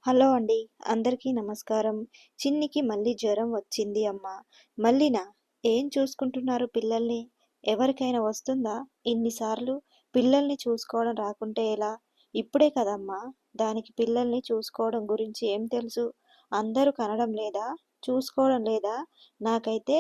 Hello అండి. అందరికీ నమస్కారం. చిన్నికి మళ్ళీ జ్వరం వచ్చింది అమ్మా. మళ్ళీనా? ఏం చూసుకుంటున్నారు పిల్లల్ని? ఎవరికైనా వస్తుందా? ఇన్నిసార్లు పిల్లల్ని చూసుకోవడం రాకుంటే ఎలా? ఇప్పుడే కదమ్మా! దానికి పిల్లల్ని చూసుకోవడం గురించి ఏం తెలుసు? అందరూ కనడం లేదా? చూసుకోవడం లేదా? నాకైతే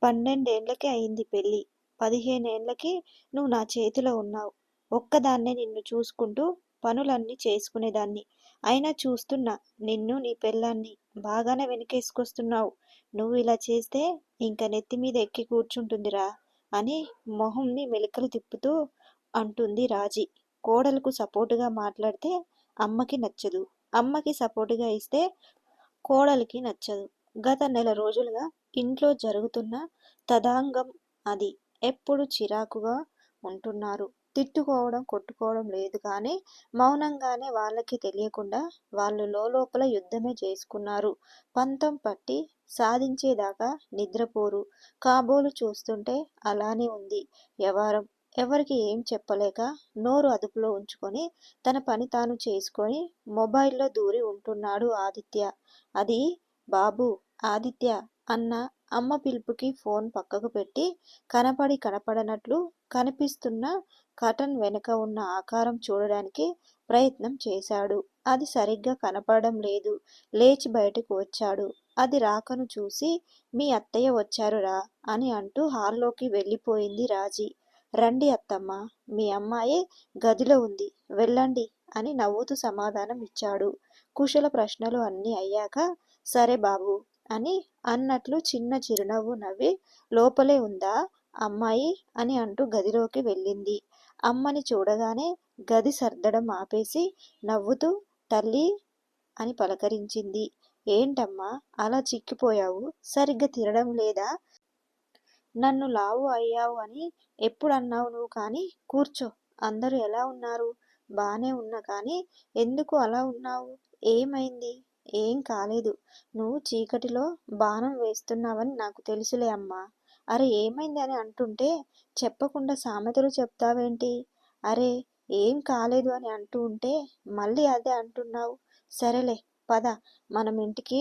12 ఏళ్లకే అయింది పెళ్లి. 15 ఏళ్లకి నువ్వు నా చేతిలో ఉన్నావు. ఒక్కదాన్నే నిన్ను చూసుకుంటూ పనులన్నీ చేసుకునేదాన్ని. అయినా చూస్తున్నా నిన్ను, నీ పెళ్ళాన్ని బాగానే వెనకేసుకొస్తున్నావు. నువ్వు ఇలా చేస్తే ఇంక నెత్తి మీద ఎక్కి కూర్చుంటుందిరా అని మొహంని మెలికలు తిప్పుతూ అంటుంది రాజీ. కోడలకు సపోర్టుగా మాట్లాడితే అమ్మకి నచ్చదు. అమ్మకి సపోర్టుగా ఇస్తే కోడలికి నచ్చదు. గత నెల రోజులుగా ఇంట్లో జరుగుతున్న తదాంగం అది. ఎప్పుడు చిరాకుగా ఉంటున్నారు. తిట్టుకోవడం, కొట్టుకోవడం లేదు కానీ మౌనంగానే వాళ్ళకి తెలియకుండా వాళ్ళు లోలోపల యుద్ధమే చేసుకున్నారు. పంతం పట్టి సాధించేదాకా నిద్రపోరు. కాబోలు చూస్తుంటే అలానే ఉంది వ్యవహారం. ఎవరికి ఏం చెప్పలేక నోరు అదుపులో ఉంచుకొని తన పని తాను చేసుకొని మొబైల్లో దూరి ఉంటున్నాడు ఆదిత్య. అది బాబూ, ఆదిత్య అన్న అమ్మ పిలుపుకి ఫోన్ పక్కకు పెట్టి కనపడనట్లు కనిపిస్తున్న కర్టన్ వెనుక ఉన్న ఆకారం చూడడానికి ప్రయత్నం చేశాడు. అది సరిగ్గా కనపడడం లేదు. లేచి బయటకు వచ్చాడు. అది రాకను చూసి మీ అత్తయ్య వచ్చారురా అని అంటూ హాల్లోకి వెళ్ళిపోయింది రాజీ. రండి అత్తమ్మ, మీ అమ్మాయి గదిలో ఉంది, వెళ్ళండి అని నవ్వుతూ సమాధానం ఇచ్చాడు. కుశల ప్రశ్నలు అన్నీ అయ్యాక సరే బాబు అని అన్నట్లు చిన్న చిరునవ్వు నవ్వి లోపలే ఉందా అమ్మాయి అని అంటూ గదిలోకి వెళ్ళింది. అమ్మని చూడగానే గది సర్దడం ఆపేసి నవ్వుతూ తల్లి అని పలకరించింది. ఏంటమ్మా అలా చిక్కిపోయావు? సరిగ్గా తినడం లేదా? నన్ను లావు అయ్యావు అని ఎప్పుడన్నావు నువ్వు? కానీ కూర్చో. అందరూ ఎలా ఉన్నారు? బానే ఉన్నా కానీ ఎందుకు అలా ఉన్నావు? ఏమైంది? ఏం కాలేదు. నువ్వు చీకటిలో బాణం వేస్తున్నావని నాకు తెలుసులే అమ్మా. అరే ఏమైంది అని అంటుంటే చెప్పకుండా సామెతలు చెప్తావేంటి? అరే ఏం కాలేదు అని అంటూ ఉంటే మళ్ళీ అదే అంటున్నావు. సరేలే పద, మనం ఇంటికి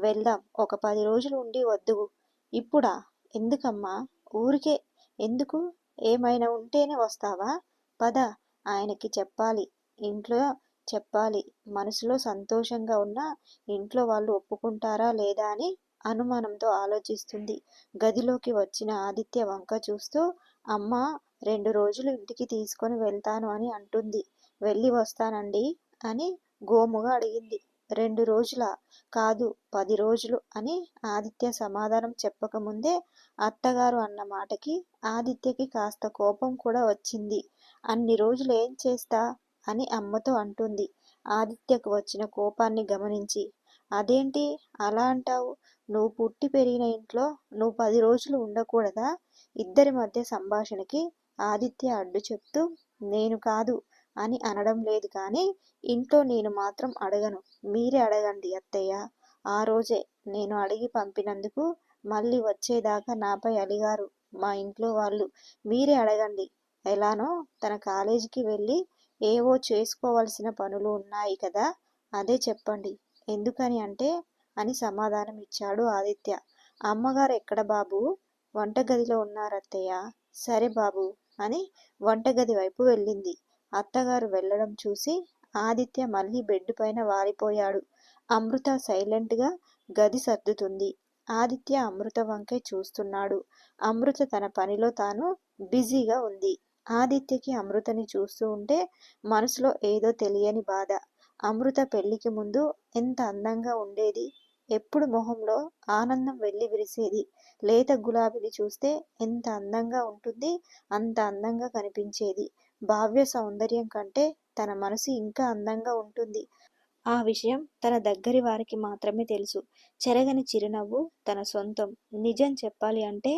వెళ్దాం. ఒక 10 రోజులు ఉండి వద్దువు. ఇప్పుడా? ఎందుకమ్మా? ఊరికే. ఎందుకు? ఏమైనా ఉంటేనే వస్తావా? పద, ఆయనకి చెప్పాలి. ఇంట్లో చెప్పాలి. మనసులో సంతోషంగా ఉన్నా ఇంట్లో వాళ్ళు ఒప్పుకుంటారా లేదా అని అనుమానంతో ఆలోచిస్తుంది. గదిలోకి వచ్చిన ఆదిత్య వంక చూస్తూ అమ్మా 2 రోజులు ఇంటికి తీసుకొని వెళ్తాను అని అంటుంది. వెళ్ళి వస్తానండి అని గోముగా అడిగింది. 2 రోజులా? కాదు 10 రోజులు అని ఆదిత్య సమాధానం చెప్పకముందే అత్తగారు అన్న మాటకి ఆదిత్యకి కాస్త కోపం కూడా వచ్చింది. అన్ని రోజులు ఏం చేస్తా అని అమ్మతో అంటుంది. ఆదిత్యకు వచ్చిన కోపాన్ని గమనించి అదేంటి అలా అంటావు? నువ్వు పుట్టి పెరిగిన ఇంట్లో నువ్వు 10 రోజులు ఉండకూడదా? ఇద్దరి మధ్య సంభాషణకి ఆదిత్య అడ్డు చెప్తూ నేను కాదు అని అనడం లేదు కానీ ఇంట్లో నేను మాత్రం అడగను. మీరే అడగండి అత్తయ్య. ఆ రోజే నేను అడిగి పంపినందుకు మళ్ళీ వచ్చేదాకా నాపై అలిగారు మా ఇంట్లో వాళ్ళు. మీరే అడగండి. ఎలానో తన కాలేజీకి వెళ్ళి ఏవో చేసుకోవలసిన పనులు ఉన్నాయి కదా, అదే చెప్పండి. ఎందుకని అంటే అని సమాధానం ఇచ్చాడు ఆదిత్య. అమ్మగారు ఎక్కడ బాబు? వంటగదిలో ఉన్నారత్తయ్య. సరే బాబు అని వంటగది వైపు వెళ్ళింది. అత్తగారు వెళ్ళడం చూసి ఆదిత్య మళ్ళీ బెడ్ పైన వాలిపోయాడు. అమృత సైలెంట్గా గది సర్దుతుంది. ఆదిత్య అమృత వంకే చూస్తున్నాడు. అమృత తన పనిలో తాను బిజీగా ఉంది. ఆదిత్యకి అమృతని చూస్తూ ఉంటే మనసులో ఏదో తెలియని బాధ. అమృత పెళ్లికి ముందు ఎంత అందంగా ఉండేది. ఎప్పుడు మొహంలో ఆనందం వెల్లి విరిసేది. లేత గులాబీని చూస్తే ఎంత అందంగా ఉంటుంది, అంత అందంగా కనిపించేది. భావ్య సౌందర్యం కంటే తన మనసు ఇంకా అందంగా ఉంటుంది. ఆ విషయం తన దగ్గరి వారికి మాత్రమే తెలుసు. చెరగని చిరునవ్వు తన సొంతం. నిజం చెప్పాలి అంటే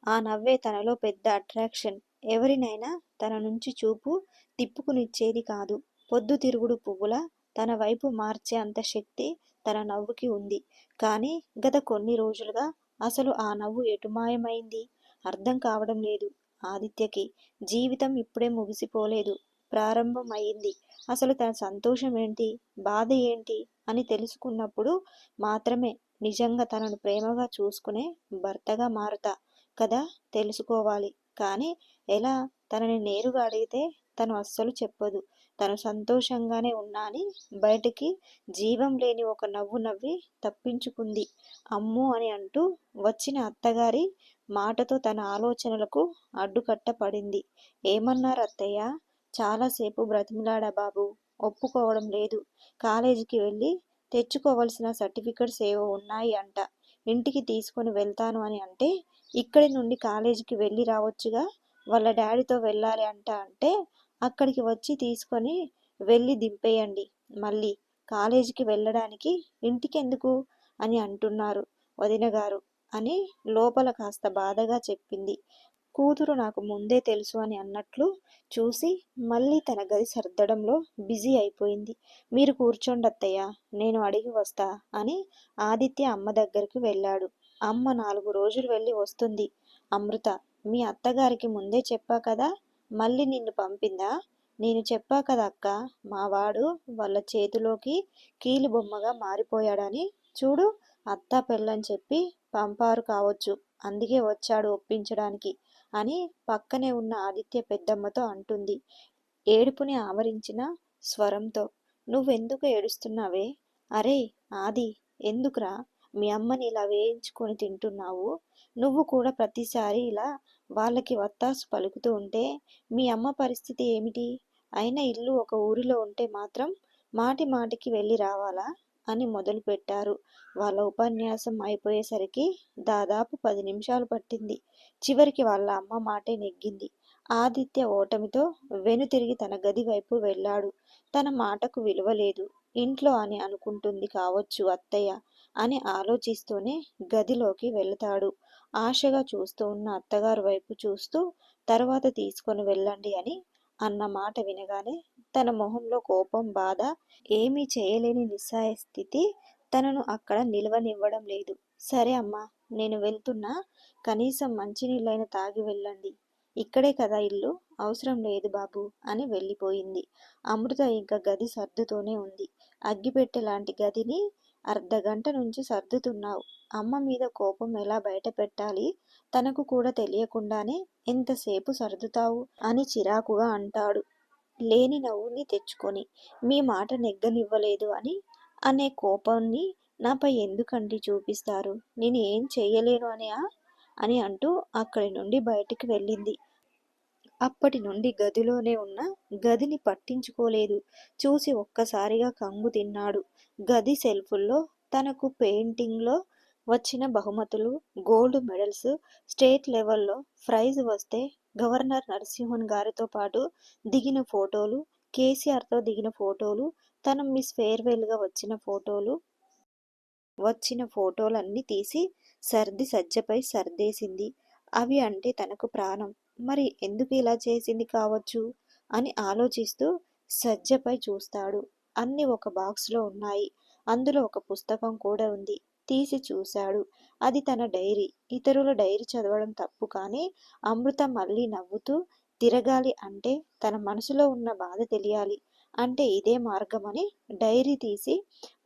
ఆ నవ్వే తనలో పెద్ద అట్రాక్షన్. ఎవరినైనా తన నుంచి చూపు తిప్పుకునిచ్చేది కాదు. పొద్దుతిరుగుడు పువ్వులా తన వైపు మార్చే అంత శక్తి తన నవ్వుకి ఉంది. కానీ గత కొన్ని రోజులుగా అసలు ఆ నవ్వు ఎటు మాయమైంది? అర్థం కావడం లేదు ఆదిత్యకి. జీవితం ఇప్పుడే ముగిసిపోలేదు. ప్రారంభం అయింది. అసలు తన సంతోషం ఏంటి, బాధ ఏంటి అని తెలుసుకున్నప్పుడు మాత్రమే నిజంగా తనను ప్రేమగా చూసుకునే భర్తగా మారుతా కదా తెలుసుకోవాలి. కానీ ఎలా? తనని నేరుగా అడిగితే తను అస్సలు చెప్పదు. తను సంతోషంగానే ఉన్నా అని బయటికి జీవం లేని ఒక నవ్వు నవ్వి తప్పించుకుంది. అమ్మో అని అంటూ వచ్చిన అత్తగారి మాటతో తన ఆలోచనలకు అడ్డుకట్ట పడింది. ఏమన్నారు అత్తయ్య? చాలాసేపు బ్రతిమిలాడా బాబు. ఒప్పుకోవడం లేదు. కాలేజీకి వెళ్ళి తెచ్చుకోవలసిన సర్టిఫికెట్స్ ఏవో ఉన్నాయి అంట. ఇంటికి తీసుకొని వెళ్తాను అని అంటే, ఇక్కడి నుండి కాలేజీకి వెళ్ళి రావచ్చుగా. వాళ్ళ డాడీతో వెళ్ళాలి అంట అంటే, అక్కడికి వచ్చి తీసుకొని వెళ్ళి దింపేయండి. మళ్ళీ కాలేజీకి వెళ్ళడానికి ఇంటికెందుకు అని అంటున్నారు వదినగారు అని లోపల కాస్త బాధగా చెప్పింది. కూతురు నాకు ముందే తెలుసు అని అన్నట్లు చూసి మళ్ళీ తన గది సర్దడంలో బిజీ అయిపోయింది. మీరు కూర్చోండి అత్తయ్య, నేను అడిగి వస్తా అని ఆదిత్య అమ్మ దగ్గరికి వెళ్ళాడు. అమ్మ 4 రోజులు వెళ్ళి వస్తుంది. అమృత, మీ అత్తగారికి ముందే చెప్పా కదా, మళ్ళీ నిన్ను పంపిందా? నేను చెప్పా కదా అక్క, మావాడు వాళ్ళ చేతిలోకి కీలు బొమ్మగా మారిపోయాడని. చూడు, అత్తా పెళ్ళని చెప్పి పంపారు కావచ్చు, అందుకే వచ్చాడు ఒప్పించడానికి అని పక్కనే ఉన్న ఆదిత్య పెద్దమ్మతో అంటుంది ఏడుపుని ఆవరించిన స్వరంతో. నువ్వెందుకు ఏడుస్తున్నావే? అరే ఆది, ఎందుకురా మీ అమ్మని ఇలా వేయించుకొని తింటున్నావు? నువ్వు కూడా ప్రతిసారి ఇలా వాళ్ళకి వత్తాసు పలుకుతూ ఉంటే మీ అమ్మ పరిస్థితి ఏమిటి? అయినా ఇల్లు ఒక ఊరిలో ఉంటే మాత్రం మాటి మాటికి వెళ్ళి రావాలా అని మొదలుపెట్టారు. వాళ్ళ ఉపన్యాసం అయిపోయేసరికి దాదాపు 10 నిమిషాలు పట్టింది. చివరికి వాళ్ళ అమ్మ మాటే నెగ్గింది. ఆదిత్య ఓటమితో వెనుతిరిగి తన గది వైపు వెళ్ళాడు. తన మాటకు విలువ లేదు ఇంట్లో అని అనుకుంటుంది కావచ్చు అత్తయ్య అని ఆలోచిస్తూనే గదిలోకి వెళతాడు. ఆశగా చూస్తూ ఉన్న అత్తగారు వైపు చూస్తూ తర్వాత తీసుకొని వెళ్ళండి అని అన్న మాట వినగానే తన మొహంలో కోపం, బాధ, ఏమీ చేయలేని నిస్సహాయ స్థితి తనను అక్కడ నిలవనివ్వడం లేదు. సరే అమ్మా, నేను వెళ్తున్నా. కనీసం మంచినీళ్ళైనా తాగి వెళ్ళండి. ఇక్కడే కదా ఇల్లు, అవసరం లేదు బాబు అని వెళ్ళిపోయింది. అమృత ఇంకా గది సర్దుతూనే ఉంది. అగ్గిపెట్టె లాంటి గదిని అర్ధగంట నుంచి సర్దుతున్నావు. అమ్మ మీద కోపం ఎలా బయట పెట్టాలి తనకు కూడా తెలియకుండానే ఎంతసేపు సర్దుతావు అని చిరాకుగా అంటాడు. లేని నవ్వుని తెచ్చుకొని మీ మాట నెగ్గనివ్వలేదు అని అనే కోపాన్ని నాపై ఎందుకండి చూపిస్తారు? నేను ఏం చెయ్యలేను అని అంటూ అక్కడి నుండి బయటికి వెళ్ళింది. అప్పటి నుండి గదిలోనే ఉన్న గదిని పట్టించుకోలేదు. చూసి ఒక్కసారిగా కంగు తిన్నాడు. గది సెల్ఫుల్లో తనకు పెయింటింగ్లో వచ్చిన బహుమతులు, గోల్డ్ మెడల్స్, స్టేట్ లెవెల్లో ప్రైజ్ వస్తే గవర్నర్ నరసింహన్ గారితో పాటు దిగిన ఫోటోలు, కేసీఆర్తో దిగిన ఫోటోలు, తన మిస్ ఫేర్వెల్గా వచ్చిన ఫోటోలన్నీ తీసి సర్ది సజ్జపై సర్దేసింది. అవి అంటే తనకు ప్రాణం. మరి ఎందుకు ఇలా చేసింది కావచ్చు అని ఆలోచిస్తూ సజ్జపై చూస్తాడు. అన్ని ఒక బాక్స్లో ఉన్నాయి. అందులో ఒక పుస్తకం కూడా ఉంది. తీసి చూశాడు. అది తన డైరీ. ఇతరుల డైరీ చదవడం తప్పు, కానీ అమృత మళ్ళీ నవ్వుతూ తిరగాలి అంటే తన మనసులో ఉన్న బాధ తెలియాలి అంటే ఇదే మార్గమని డైరీ తీసి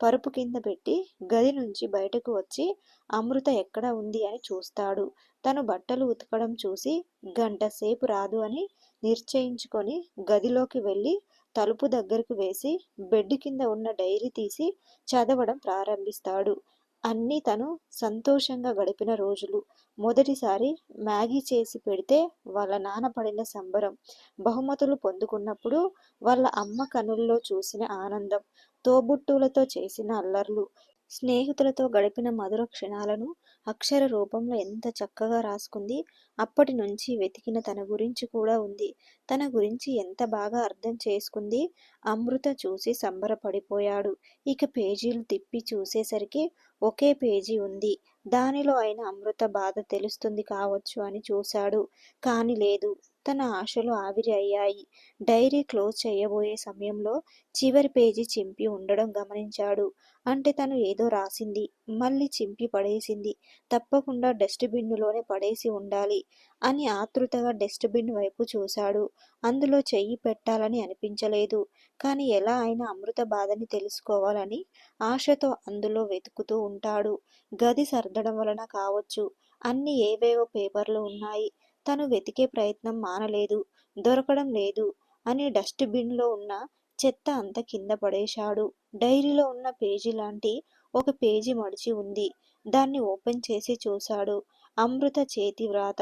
పరుపు కింద పెట్టి గది నుంచి బయటకు వచ్చి అమృత ఎక్కడ ఉంది అని చూస్తాడు. తను బట్టలు ఉతకడం చూసి గంటసేపు రాదు అని నిశ్చయించుకొని గదిలోకి వెళ్ళి తలుపు దగ్గరకు వేసి బెడ్ కింద ఉన్న డైరీ తీసి చదవడం ప్రారంభిస్తాడు. అన్నీ తను సంతోషంగా గడిపిన రోజులు. మొదటిసారి మ్యాగీ చేసి పెడితే వాళ్ళ నాన్న పడిన సంబరం, బహుమతులు పొందుకున్నప్పుడు వాళ్ళ అమ్మ కనుల్లో చూసిన ఆనందం, తోబుట్టువులతో చేసిన అల్లర్లు, స్నేహితులతో గడిపిన మధుర క్షణాలను అక్షర రూపంలో ఎంత చక్కగా రాసుకుంది. అప్పటి నుంచి వెతికిన తన గురించి కూడా ఉంది. తన గురించి ఎంత బాగా అర్థం చేసుకుంది. అమృత చూసి సంబరపడిపోయాడు. ఇక పేజీలు తిప్పి చూసేసరికి ఒకే పేజీ ఉంది. దానిలో అయిన అమృత బాధ తెలుస్తుంది కావచ్చు అని చూశాడు. కాని లేదు. తన ఆశలు ఆవిరి అయ్యాయి. డైరీ క్లోజ్ చేయబోయే సమయంలో చివరి పేజీ చింపి ఉండడం గమనించాడు. అంటే తను ఏదో రాసింది, మళ్ళీ చింపి పడేసింది. తప్పకుండా డస్ట్ బిన్నులోనే పడేసి ఉండాలి అని ఆతృతగా డస్ట్ బిన్ వైపు చూశాడు. అందులో చెయ్యి పెట్టాలని అనిపించలేదు. కానీ ఎలా అయినా అమృత బాధని తెలుసుకోవాలని ఆశతో అందులో వెతుకుతూ ఉంటాడు. గది సర్దడం వలన కావచ్చు, అన్ని ఏవేవో పేపర్లు ఉన్నాయి. తను వెతికే ప్రయత్నం మానలేదు. దొరకడం లేదు అని డస్ట్ బిన్లో ఉన్న చెత్త అంతా కింద పడేశాడు. డైరీలో ఉన్న పేజీ లాంటి ఒక పేజీ మడిచి ఉంది. దాన్ని ఓపెన్ చేసి చూశాడు. అమృత చేతి వ్రాత.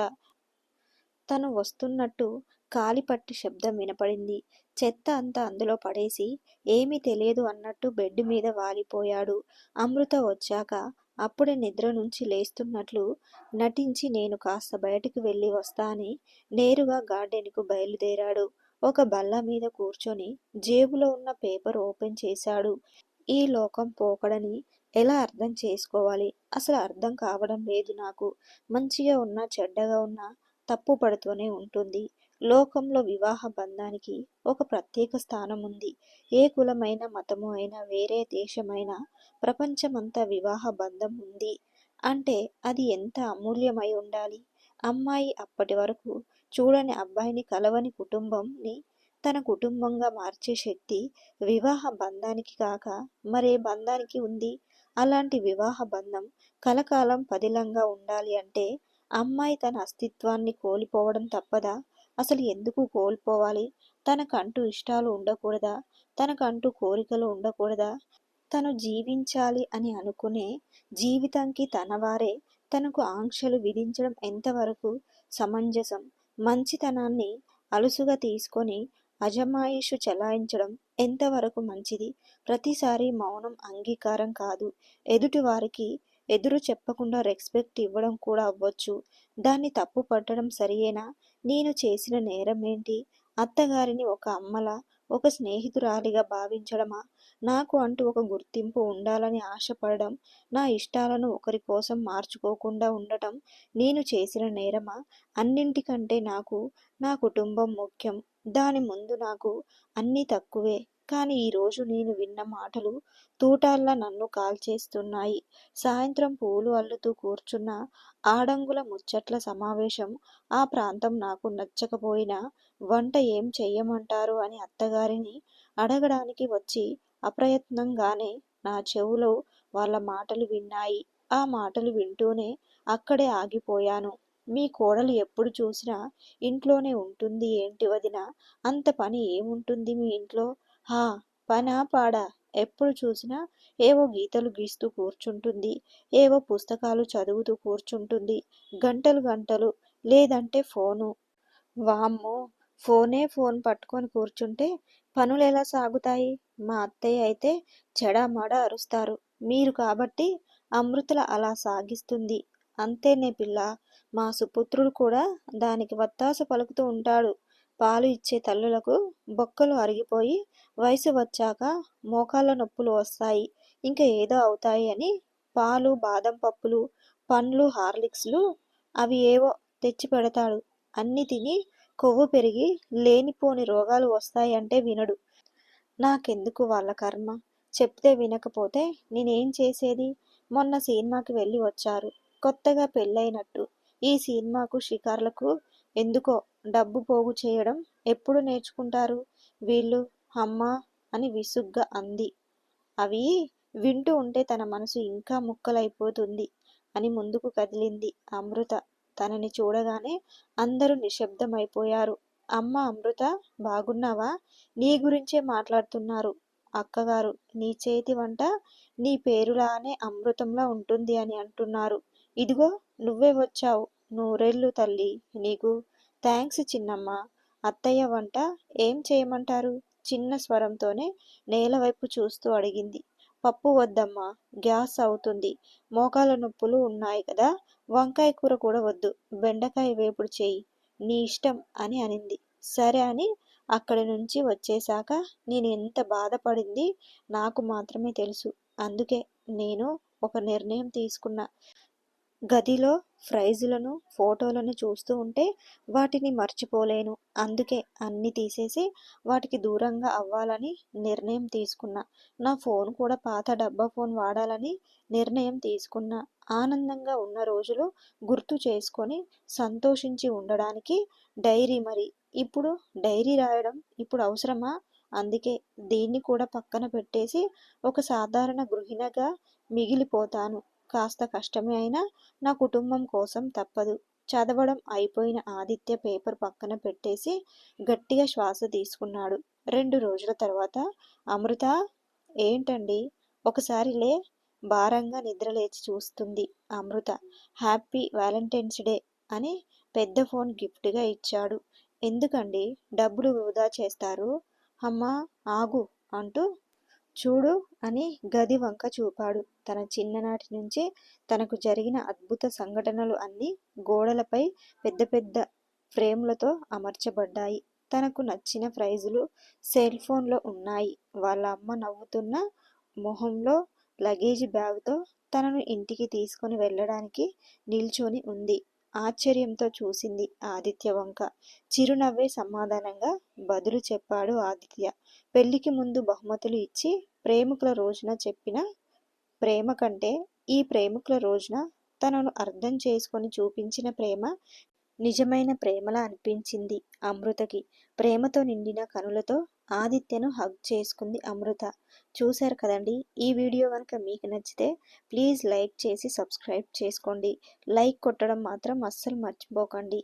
తను వస్తున్నట్టు కాలిపట్టి శబ్దం వినపడింది. చెత్త అంతా అందులో పడేసి ఏమీ తెలియదు అన్నట్టు బెడ్ మీద వాలిపోయాడు. అమృత వచ్చాక అప్పుడే నిద్ర నుంచి లేస్తున్నట్లు నటించి నేను కాస్త బయటికి వెళ్ళి వస్తా అని నేరుగా గార్డెన్కు బయలుదేరాడు. ఒక బల్ల మీద కూర్చొని జేబులో ఉన్న పేపర్ ఓపెన్ చేశాడు. ఈ లోకం పోకడని ఎలా అర్థం చేసుకోవాలి? అసలు అర్థం కావడం లేదు నాకు. మంచిగా ఉన్నా చెడ్డగా ఉన్నా తప్పు పడుతూనే ఉంటుంది. లోకంలో వివాహ బంధానికి ఒక ప్రత్యేక స్థానం ఉంది. ఏ కులమైన మతము అయినా వేరే దేశమైనా ప్రపంచమంతా వివాహ బంధం ఉంది అంటే అది ఎంత అమూల్యమై ఉండాలి. అమ్మాయి అప్పటి వరకు చూడని అబ్బాయిని కలవని కుటుంబంని తన కుటుంబంగా మార్చే శక్తి వివాహ బంధానికి కాక మరే బంధానికి ఉంది. అలాంటి వివాహ బంధం కలకాలం పదిలంగా ఉండాలి అంటే అమ్మాయి తన అస్తిత్వాన్ని కోల్పోవడం తప్పదా? అసలు ఎందుకు కోల్పోవాలి? తనకంటూ ఇష్టాలు ఉండకూడదా? తనకంటూ కోరికలు ఉండకూడదా? తను జీవించాలి అని అనుకునే జీవితానికి తనవారే తనకు ఆంక్షలు విధించడం ఎంతవరకు సమంజసం? మంచితనాన్ని అలుసుగా తీసుకొని అజమాయిషు చెలాయించడం ఎంతవరకు మంచిది? ప్రతిసారి మౌనం అంగీకారం కాదు. ఎదుటివారికి ఎదురు చెప్పకుండా రెస్పెక్ట్ ఇవ్వడం కూడా అవ్వచ్చు. దాన్ని తప్పు పట్టడం సరియేనా? నేను చేసిన నేరం ఏంటి? అత్తగారిని ఒక అమ్మలా, ఒక స్నేహితురాలిగా భావించడమా? నాకు అంటూ ఒక గుర్తింపు ఉండాలని ఆశపడడం, నా ఇష్టాలను ఒకరి కోసం మార్చుకోకుండా ఉండటం నేను చేసిన నేరమా? అన్నింటికంటే నాకు నా కుటుంబం ముఖ్యం. దాని ముందు నాకు అన్నీ తక్కువే. కానీ ఈరోజు నేను విన్న మాటలు తూటాల్లా నన్ను కాల్చేస్తున్నాయి. సాయంత్రం పూలు అల్లుతూ కూర్చున్న ఆడంగుల ముచ్చట్ల సమావేశం. ఆ ప్రాంతం నాకు నచ్చకపోయినా వంట ఏం చెయ్యమంటారు అని అత్తగారిని అడగడానికి వచ్చి అప్రయత్నంగానే నా చెవులో వాళ్ళ మాటలు విన్నాయి. ఆ మాటలు వింటూనే అక్కడే ఆగిపోయాను. మీ కోడలు ఎప్పుడు చూసినా ఇంట్లోనే ఉంటుంది ఏంటి వదినా? అంత పని ఏముంటుంది మీ ఇంట్లో? హా! పనా పాడా? ఎప్పుడు చూసినా ఏవో గీతలు గీస్తూ కూర్చుంటుంది. ఏవో పుస్తకాలు చదువుతూ కూర్చుంటుంది. గంటలు గంటలు. లేదంటే ఫోను. వామ్మో! ఫోన్ పట్టుకొని కూర్చుంటే పనులెలా సాగుతాయి? మా అత్తయ్య అయితే చెడామడా అరుస్తారు. మీరు కాబట్టి అమృతల అలా సాగిస్తుంది. అంతేనే పిల్లా! మా సుపుత్రుడు కూడా దానికి వత్తాసు పలుకుతూ ఉంటాడు. పాలు ఇచ్చే తల్లులకు బొక్కలు అరిగిపోయి వయసు వచ్చాక మోకాళ్ళ నొప్పులు వస్తాయి. ఇంక ఏదో అవుతాయి అని పాలు, బాదం పప్పులు, పండ్లు, హార్లిక్స్లు అవి ఏవో తెచ్చి పెడతాడు. అన్నీ తిని కొవ్వు పెరిగి లేనిపోని రోగాలు వస్తాయంటే వినడు. నాకెందుకు వాళ్ళ కర్మ? చెప్తే వినకపోతే నేనేం చేసేది? మొన్న సినిమాకి వెళ్ళి వచ్చారు. కొత్తగా పెళ్ళైనట్టు. ఈ సినిమాకు షికార్లకు ఎందుకో డబ్బు పోగు చేయడం ఎప్పుడు నేర్చుకుంటారు వీళ్ళు? అమ్మా! అని విసుగ్గా అంది. అవి వింటూ ఉంటే తన మనసు ఇంకా ముక్కలైపోతుంది అని ముందుకు కదిలింది అమృత. తనని చూడగానే అందరూ నిశ్శబ్దమైపోయారు. అమ్మ అమృత, బాగున్నావా? నీ గురించే మాట్లాడుతున్నారు. అక్కగారు, నీ చేతి వంట నీ పేరులానే అమృతంలా ఉంటుంది అని అంటున్నారు. ఇదిగో నువ్వే వచ్చావు. నూరేళ్ళు తల్లి నీకు. థ్యాంక్స్ చిన్నమ్మ. అత్తయ్య వంట ఏం చేయమంటారు? చిన్న స్వరంతోనే నేలవైపు చూస్తూ అడిగింది. పప్పు వద్దమ్మా, గ్యాస్ అవుతుంది. మోకాళ్ళ నొప్పులు ఉన్నాయి కదా. వంకాయ కూర కూడా వద్దు. బెండకాయ వేపుడు చెయ్యి. నీ ఇష్టం అని అనింది. సరే అని అక్కడి నుంచి వచ్చేశాక నేను ఎంత బాధపడింది నాకు మాత్రమే తెలుసు. అందుకే నేను ఒక నిర్ణయం తీసుకున్నా. గదిలో ప్రైజులను, ఫోటోలను చూస్తూ ఉంటే వాటిని మర్చిపోలేను. అందుకే అన్నీ తీసేసి వాటికి దూరంగా అవ్వాలని నిర్ణయం తీసుకున్నా. నా ఫోన్ కూడా పాత డబ్బా ఫోన్ వాడాలని నిర్ణయం తీసుకున్నా. ఆనందంగా ఉన్న రోజులు గుర్తు చేసుకొని సంతోషించి ఉండడానికి డైరీ మరి. ఇప్పుడు డైరీ రాయడం ఇప్పుడు అవసరమా? అందుకే దీన్ని కూడా పక్కన పెట్టేసి ఒక సాధారణ గృహిణిగా మిగిలిపోతాను. కాస్త కష్టమే అయినా నా కుటుంబం కోసం తప్పదు. చదవడం అయిపోయిన ఆదిత్య పేపర్ పక్కన పెట్టేసి గట్టిగా శ్వాస తీసుకున్నాడు. 2 రోజుల తర్వాత అమృత, ఏంటండి? ఒకసారి లే. భారంగా నిద్రలేచి చూస్తుంది అమృత. హ్యాపీ వ్యాలంటైన్స్ డే అని పెద్ద ఫోన్ గిఫ్ట్గా ఇచ్చాడు. ఎందుకండి డబ్బులు వృధా చేస్తారు? అమ్మా, ఆగు అంటూ చూడు అని గది వంక చూపాడు. తన చిన్ననాటి నుంచి తనకు జరిగిన అద్భుత సంఘటనలు అన్నీ గోడలపై పెద్ద పెద్ద ఫ్రేములతో అమర్చబడ్డాయి. తనకు నచ్చిన ప్రైజులు సెల్ ఫోన్లో ఉన్నాయి. వాళ్ళ అమ్మ నవ్వుతున్న మొహంలో లగేజీ బ్యాగుతో తనను ఇంటికి తీసుకొని వెళ్ళడానికి నిల్చొని ఉంది. ఆశ్చర్యంతో చూసింది ఆదిత్య వంక. చిరునవ్వే సమాధానంగా బదులు చెప్పాడు ఆదిత్య. పెళ్లికి ముందు బహుమతులు ఇచ్చి ప్రేమికుల రోజున చెప్పిన ప్రేమ కంటే ఈ ప్రేమికుల రోజున తనను అర్థం చేసుకొని చూపించిన ప్రేమ నిజమైన ప్రేమలా అనిపించింది అమృతకి. ప్రేమతో నిండిన కనులతో ఆదిత్యను హగ్ చేసుకుంది అమృత. చూశారు కదండి. ఈ వీడియో కనుక మీకు నచ్చితే ప్లీజ్ లైక్ చేసి సబ్స్క్రైబ్ చేసుకోండి. లైక్ కొట్టడం మాత్రం అస్సలు మర్చిపోకండి.